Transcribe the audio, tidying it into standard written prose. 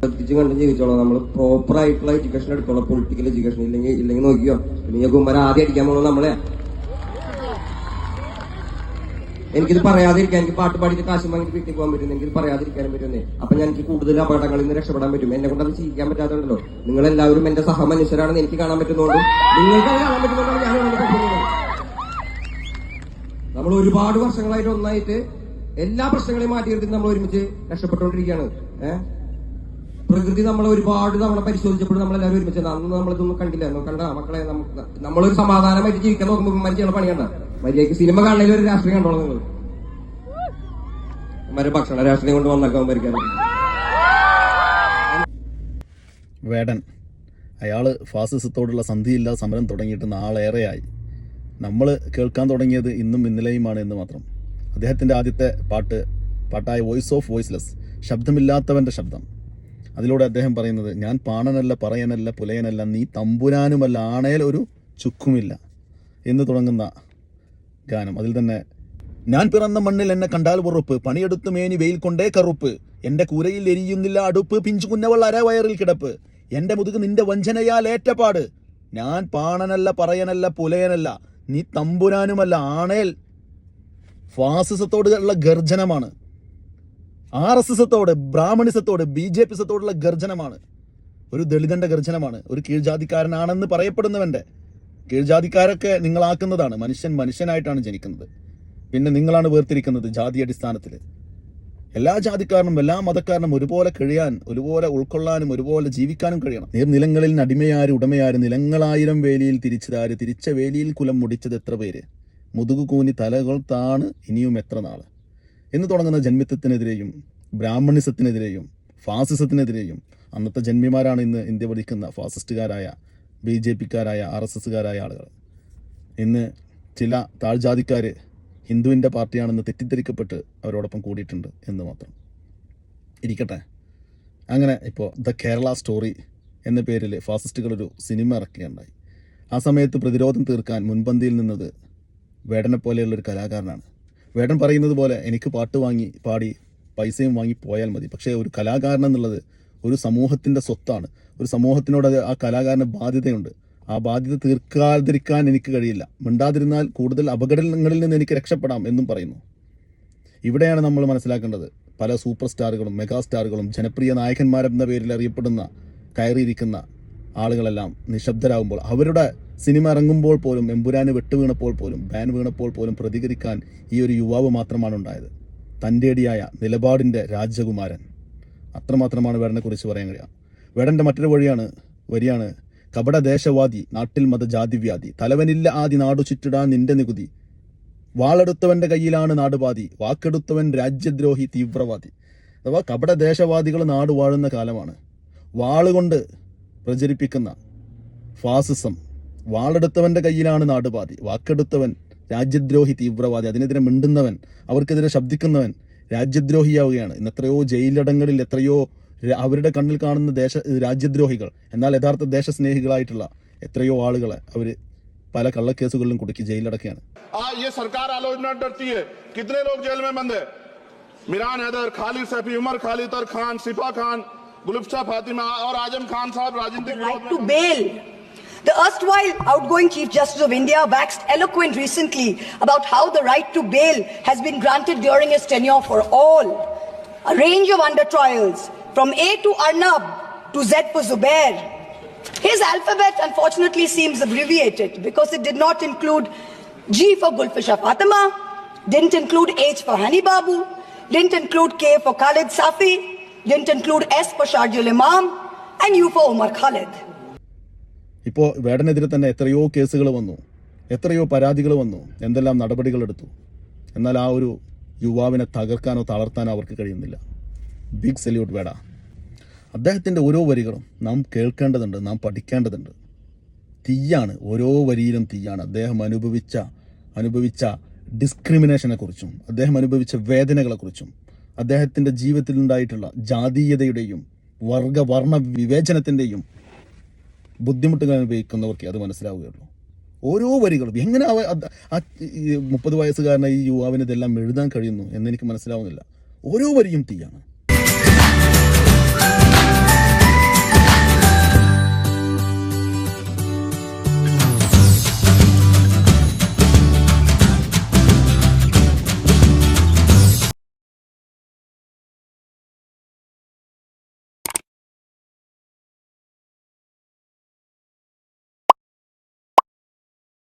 ശ്രദ്ധിച്ച് കണ്ട് ജീവിച്ചോളാം. നമ്മൾ പ്രോപ്പർ ആയിട്ടുള്ള എഡ്യൂക്കേഷൻ എടുത്തോളാം. പൊളിറ്റിക്കൽ എഡ്യൂക്കേഷൻ ഇല്ലെങ്കിൽ നോക്കിയോ, പിന്നെ കുമ്മര ആദ്യം അടിക്കാൻ പോകുന്നത് നമ്മളെ. എനിക്കിത് പറയാതിരിക്കാൻ, എനിക്ക് പാട്ട് പാടിയിട്ട് കാശ് വാങ്ങിയിട്ട് വീട്ടിൽ പോകാൻ പറ്റും, എനിക്കിത് പറയാതിരിക്കാനും പറ്റുന്നേ. അപ്പൊ എനിക്ക് കൂടുതൽ അപകടങ്ങളിൽ നിന്ന് രക്ഷപ്പെടാൻ പറ്റും. എന്നെ കൊണ്ട് അത് ചെയ്യാൻ പറ്റാത്തതുണ്ടല്ലോ. നിങ്ങൾ എല്ലാവരും എന്റെ സഹമനുഷ്യരാണെന്ന് എനിക്ക് കാണാൻ പറ്റുന്നതുകൊണ്ടും നിങ്ങൾക്ക് അത് കാണാൻ പറ്റുന്നതുകൊണ്ടാണ് ഞാൻ കാണാൻ പറ്റുന്നത്. നമ്മൾ ഒരുപാട് വർഷങ്ങളായിട്ട് ഒന്നായിട്ട് എല്ലാ പ്രശ്നങ്ങളെയും മാറ്റിയെടുത്ത് നമ്മൾ ഒരുമിച്ച് രക്ഷപ്പെട്ടുകൊണ്ടിരിക്കുകയാണ്. പ്രകൃതി നമ്മളെ ഒരുപാട് തവണ പരിശോധിച്ചപ്പോൾ നമ്മളെല്ലാവരും ഒരുമിച്ച്. അന്ന് നമ്മളിതൊന്നും കണ്ടില്ല. കണ്ട മക്കളെ, നമ്മളൊരു സമാധാനമായിട്ട് ജീവിക്കാൻ നോക്കുമ്പോൾ മരിച്ചുള്ള പണി കണ്ട മര്യാദയ്ക്ക് സിനിമ കാണുന്നതിൽ ഒരു രാഷ്ട്രീയം കണ്ടോളാം. നിങ്ങൾ മറ്റേ ഭക്ഷണ രാഷ്ട്രീയം കൊണ്ട് വന്നേക്കാൻ ഭരിക്കാൻ. വേടൻ അയാള് ഫാസിസത്തോടുള്ള സന്ധിയില്ലാതെ സമരം തുടങ്ങിയിട്ട് നാളേറെയായി. നമ്മൾ കേൾക്കാൻ തുടങ്ങിയത് ഇന്നും ഇന്നലെയുമാണ് എന്ന് മാത്രം. അദ്ദേഹത്തിൻ്റെ ആദ്യത്തെ പാട്ടായ വോയിസ് ഓഫ് വോയിസ്ലെസ്, ശബ്ദമില്ലാത്തവൻ്റെ ശബ്ദം, അതിലൂടെ അദ്ദേഹം പറയുന്നത്, ഞാൻ പാണനല്ല, പറയനല്ല, പുലയനല്ല, നീ തമ്പുരാനുമല്ല, ആണേൽ ഒരു ചുക്കുമില്ല എന്ന് തുടങ്ങുന്ന ഗാനം. അതിൽ തന്നെ, ഞാൻ പിറന്ന മണ്ണിൽ എന്നെ കണ്ടാൽ ഉറപ്പ്, പണിയെടുത്ത് മേനി വെയിൽ കൊണ്ടേ കറുപ്പ്, എൻ്റെ കൂരയിൽ എരിയുന്നില്ല അടുപ്പ്, പിഞ്ചു കുന്നവൾ അരവയറിൽ കിടപ്പ്, എൻ്റെ മുതുക് നിന്റെ വഞ്ചനയാൽ ഏറ്റപ്പാട്, ഞാൻ പാണനല്ല, പറയനല്ല, പുലയനല്ല, നീ തമ്പുരാനുമല്ല, ആണേൽ. ഫാസിസത്തോടുള്ള ഗർജനമാണ്. RSSത്തോട്, ബ്രാഹ്മണിസത്തോട്, BJPസത്തോടുള്ള ഗർജനമാണ്. ഒരു ദളിതന്റെ ഗർജനമാണ്. ഒരു കീഴ്ജാതിക്കാരനാണെന്ന് പറയപ്പെടുന്നവന്റെ. കീഴ്ജാതിക്കാരൊക്കെ നിങ്ങളാക്കുന്നതാണ്. മനുഷ്യൻ മനുഷ്യനായിട്ടാണ് ജനിക്കുന്നത്. പിന്നെ നിങ്ങളാണ് വേർതിരിക്കുന്നത് ജാതി അടിസ്ഥാനത്തിൽ. എല്ലാ ജാതിക്കാരനും എല്ലാ മതക്കാരനും ഒരുപോലെ കഴിയാൻ, ഒരുപോലെ ഉൾക്കൊള്ളാനും, ഒരുപോലെ ജീവിക്കാനും കഴിയണം. നീർനിലങ്ങളിൽ അടിമയാര് ഉടമയാര്, നിലങ്ങളായിരം വേലിയിൽ തിരിച്ചതാര്, തിരിച്ച വേലിയിൽ കുലം മുടിച്ചത് എത്ര പേര്, മുതുകുകൂനി തലകൾ താണ് ഇനിയും എത്ര നാള് എന്ന് തുടങ്ങുന്ന ജന്മിത്വത്തിനെതിരെയും ബ്രാഹ്മണിസത്തിനെതിരെയും ഫാസിസത്തിനെതിരെയും അന്നത്തെ ജന്മിമാരാണ് ഇന്ന് ഇന്ത്യ ഭരിക്കുന്ന ഫാസിസ്റ്റുകാരായ BJPക്കാരായ RSSകാരായ ആളുകൾ. ഇന്ന് ചില താഴ്ജാതിക്കാർ ഹിന്ദുവിൻ്റെ പാർട്ടിയാണെന്ന് തെറ്റിദ്ധരിക്കപ്പെട്ട് അവരോടൊപ്പം കൂടിയിട്ടുണ്ട് എന്ന് മാത്രം. ഇരിക്കട്ടെ. അങ്ങനെ ഇപ്പോൾ ദ കേരള സ്റ്റോറി എന്ന പേരിൽ ഫാസിസ്റ്റുകളൊരു സിനിമ ഇറക്കുകയുണ്ടായി. ആ സമയത്ത് പ്രതിരോധം തീർക്കാൻ മുൻപന്തിയിൽ നിന്നത് വേടനെ പോലെയുള്ളൊരു കലാകാരനാണ്. വേടൻ പറയുന്നത് പോലെ എനിക്ക് പാട്ട് വാങ്ങി പാടി പൈസയും വാങ്ങി പോയാൽ മതി. പക്ഷേ ഒരു കലാകാരൻ എന്നുള്ളത് ഒരു സമൂഹത്തിൻ്റെ സ്വത്താണ്. ഒരു സമൂഹത്തിനോട് ആ കലാകാരന് ബാധ്യതയുണ്ട്. ആ ബാധ്യത തീർക്കാതിരിക്കാൻ എനിക്ക് കഴിയില്ല. മിണ്ടാതിരുന്നാൽ കൂടുതൽ അപകടങ്ങളിൽ നിന്ന് എനിക്ക് രക്ഷപ്പെടാം എന്നും പറയുന്നു. ഇവിടെയാണ് നമ്മൾ മനസ്സിലാക്കേണ്ടത്, പല സൂപ്പർ സ്റ്റാറുകളും മെഗാ സ്റ്റാറുകളും ജനപ്രിയ നായകന്മാരെന്ന പേരിൽ അറിയപ്പെടുന്ന കയറിയിരിക്കുന്ന ആളുകളെല്ലാം നിശബ്ദരാകുമ്പോൾ, അവരുടെ സിനിമ ഇറങ്ങുമ്പോൾ പോലും, എമ്പുരാന് വെട്ടുവീണപ്പോൾ പോലും, ബാൻ വീണപ്പോൾ പോലും പ്രതികരിക്കാൻ ഈ ഒരു യുവാവ് മാത്രമാണ് ഉണ്ടായത്. തൻ്റെടിയായ നിലപാടിൻ്റെ രാജകുമാരൻ. അത്രമാത്രമാണ് വേടനെക്കുറിച്ച് പറയാൻ കഴിയുക. വേടൻ്റെ മറ്റൊരു വരിയാണ് കപട ദേശവാദി, നാട്ടിൽ മതജാതിവ്യാധി, തലവനില്ല ആദി നാടു ചുറ്റിടാൻ നിന്റെ നികുതി, വാളെടുത്തവൻ്റെ കയ്യിലാണ് നാടുപാതി, വാക്കെടുത്തവൻ രാജ്യദ്രോഹി തീവ്രവാദി. അഥവാ കപട ദേശവാദികൾ നാട് വാഴുന്ന കാലമാണ്. വാളുകൊണ്ട് പ്രചരിപ്പിക്കുന്ന ഫാസിസം, വാളെടുത്തവൻ്റെ കയ്യിലാണ് നാടുപാതി, വാക്കെടുത്തവൻ രാജ്യദ്രോഹി തീവ്രവാദി, അതിനെതിരെ മിണ്ടുന്നവൻ, അവർക്കെതിരെ ശബ്ദിക്കുന്നവൻ രാജ്യദ്രോഹിയാവുകയാണ്. ഇന്ന് എത്രയോ ജയിലിടങ്ങളിൽ എത്രയോ അവരുടെ കണ്ണിൽ കാണുന്ന രാജ്യദ്രോഹികൾ, എന്നാൽ യഥാർത്ഥ ദേശസ്നേഹികളായിട്ടുള്ള എത്രയോ ആളുകളെ അവർ പല കള്ളക്കേസുകളിലും കുടുക്കി ജയിലിലടക്കുകയാണ്. സർക്കാർ ആലോചന ഡർती है कितने लोग जेल में बंद है मिरान हैदर खालिद सैफी उमर खालिद तर खान सिपा खान गुलफ्शा फातिमा और आजम खान साहब राजनीतिक right to bail. The erstwhile outgoing Chief Justice of India waxed eloquent recently about how the right to bail has been granted during his tenure for all. A range of under trials from A to Arnab to Z for Zubair. His alphabet unfortunately seems abbreviated because it did not include G for Gulfisha Fatima, didn't include H for Hani Babu, didn't include K for Khalid Safi, didn't include S for Sharjul Imam, and U for Umar Khalid. ഇപ്പോൾ വേടനെതിരെ തന്നെ എത്രയോ കേസുകൾ വന്നു, എത്രയോ പരാതികൾ വന്നു, എന്തെല്ലാം നടപടികളെടുത്തു. എന്നാൽ ആ ഒരു യുവാവിനെ തകർക്കാനോ തളർത്താനോ അവർക്ക് കഴിയുന്നില്ല. ബിഗ് സല്യൂട്ട് വേട. അദ്ദേഹത്തിൻ്റെ ഓരോ വരികളും നാം കേൾക്കേണ്ടതുണ്ട്, നാം പഠിക്കേണ്ടതുണ്ട്. തീയാണ്, ഓരോ വരിയിലും തീയാണ്. അദ്ദേഹം അനുഭവിച്ച ഡിസ്ക്രിമിനേഷനെക്കുറിച്ചും അദ്ദേഹം അനുഭവിച്ച വേദനകളെക്കുറിച്ചും അദ്ദേഹത്തിൻ്റെ ജീവിതത്തിലുണ്ടായിട്ടുള്ള ജാതീയതയുടെയും വർണ്ണ വിവേചനത്തിൻ്റെയും ബുദ്ധിമുട്ടുകൾ അനുഭവിക്കുന്നവർക്ക് അത് മനസ്സിലാവുകയുള്ളൂ. ഓരോ വരികളും എങ്ങനെ 30 വയസ്സുകാരനായ ഈ യുവാവിന് ഇതെല്ലാം എഴുതാൻ കഴിയുന്നു എന്നെനിക്ക് മനസ്സിലാവുന്നില്ല. ഓരോ വരിയും തീയാണ്.